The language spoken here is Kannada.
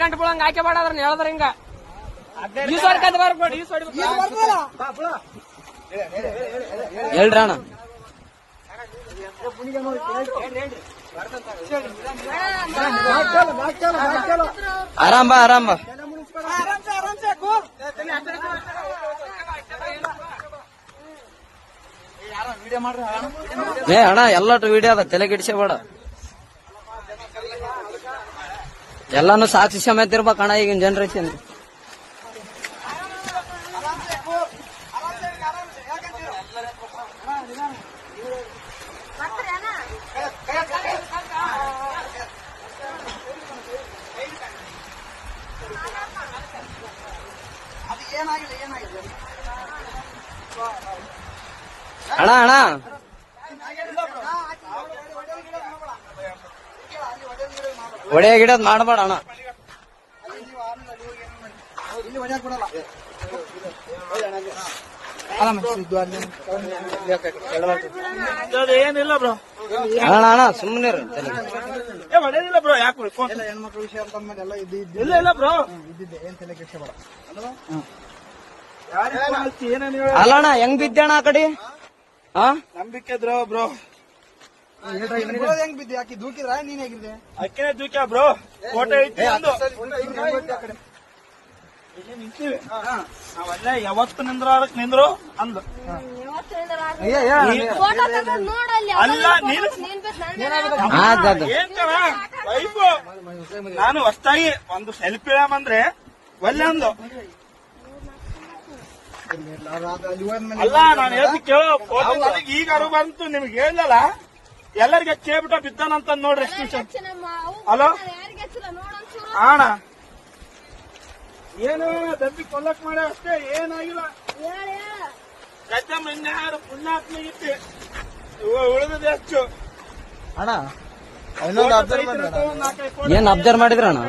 ಕರೆಂಟ್ ಬೀಳಂಗ ಆಕೆ ಬೇಡ ಅದ್ರ ಹೇಳಿದ್ರ ಹಿಂಗ ಈ ಸೊಡ್ಕಂತ ಬರ್ಬೇಡಿ ಈ ಸೊಡಿ ಹೇಳ್ರಿ ಅಣ್ಣ. ಆರಾಮ್ ಬಾ ಆರಾಮ್ ಬಾ. ಏ ಅಣ್ಣ ಎಲ್ಲಟು ವಿಡಿಯೋ ಅದ, ತಲೆ ಗಿಡ್ಸೇಬೇಡ. ಎಲ್ಲಾನು ಸಾಕ್ಷಿ ಸಮೇತ ಇರ್ಬೇಕಣ್ಣ ಈಗಿನ ಜನರೇಷನ್. ಅಣ್ಣ ಅಣ್ಣ ಒಡೆಯ ಗಿಡದ್ ಮಾಡಬೇಡ ಅಣ್ಣ. ಏನಿಲ್ಲ ಬ್ರೋ, ಅಣ್ಣ ಅಣ್ಣ ಸುಮ್ಮನೆ ಹೊಡೆದಿಲ್ಲ ಬ್ರೋ. ಯಾಕೆ ಹೆಣ್ಮಕ್ಳ ವಿಷಯ ಅಂತಂದ್ಮೇಲೆ ಎಲ್ಲ ಇಲ್ಲ ಇಲ್ಲ ಬ್ರೋ, ಇದ್ದಿದ್ದೆ. ಏನ್ ತಲೆ ಕೆಡ್ಸ್ಕೊಬೇಡ. ಏನೇನು ಅಲ್ಲ ಅಣ್ಣ ಹೆಂಗ್ ಬಿದ್ದೆ ಅಣ್ಣ ಆ ಕಡೆ? ಹಾ ನಂಬಿಕೆ ಬ್ರೋ ಬ್ರೋ. ಹೆಂಗ್ ಬಿದ್ದೆ? ಆಕಿ ದೂಕಿದ್ರ ನೀನ್ ಹೇಗಿದ್ದೆ? ಅಕ್ಕೇನೆ ದೂಕ್ಯ ಬ್ರೋ. ಫೋಟೋ ಐತಿ ಒಂದು. ನಿಂತೀವಿ ನಾವೆಲ್ಲ ಯಾವತ್ತು ನಿಂದ್ರು ಅಂದು. ಅಲ್ಲ ನೀನು ಏನ್ ವೈಫ್ ನಾನು ಹೊಸ್ತಾಗಿ ಒಂದು ಸೆಲ್ಫಿ ಅಂದ್ರೆ ಒಳ್ಳೆ ಅಂದು. ಅಲ್ಲ ನಾನು ಹೇಳ್ತಿ ಕೇಳೋ, ಫೋಟೋ ನನಗೆ ಈಗ ಅರು ಬಂತು, ನಿಮ್ಗೆ ಹೇಳಿಲ್ಲ ಎಲ್ಲರಿಗೆ ಕೇಳ್ಬಿಟ್ಟ ಬಿದ್ದಾನಂತ ನೋಡ್ರಿ. ಎಷ್ಟು ಹಲೋ ಅಣ್ಣ, ಏನು ದಂಬಿ ಕೊಲ್ಲಕ್ ಮಾಡ ಅಷ್ಟೇ, ಏನಾಗಿಲ್ಲ. ಗದ್ದಮ್ಮ ಇನ್ಯಾರು ಪುಣ್ಯಾತ್ಮ ಇತ್ತು, ಉಳಿದದೆ ಹೆಚ್ಚು. ಅಣ್ಣ ಏನ್ ಅಬ್ಸರ್ವ್ ಮಾಡಿದ್ರ ಅಣ್ಣ?